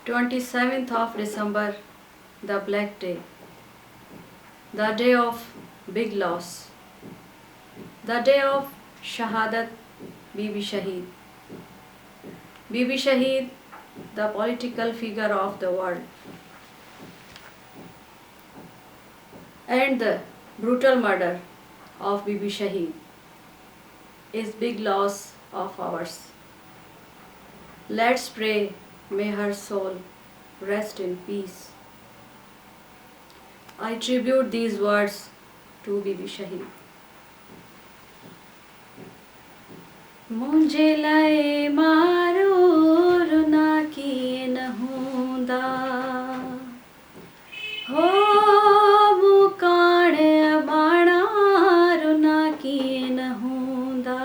27th of December, the Black Day, the day of big loss, the day of Shahadat Bibi Shahid. Bibi Shahid, the political figure of the world, and the brutal murder of Bibi Shahid is big loss of ours. Let's pray, may her soul rest in peace. I tribute these words to Bibi Shahid. मुझे लाए मारो रुना किए न होंदा हो मुकाण बाणा रुना किए न होंदा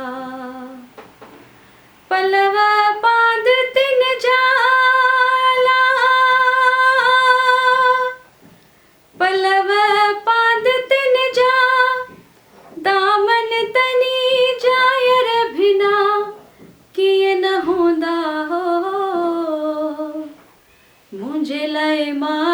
पलव पांद तिन जाला पलव पांद तिन जा दामन तनी जायर भिना किए न होंदा हो मुझे लाए मां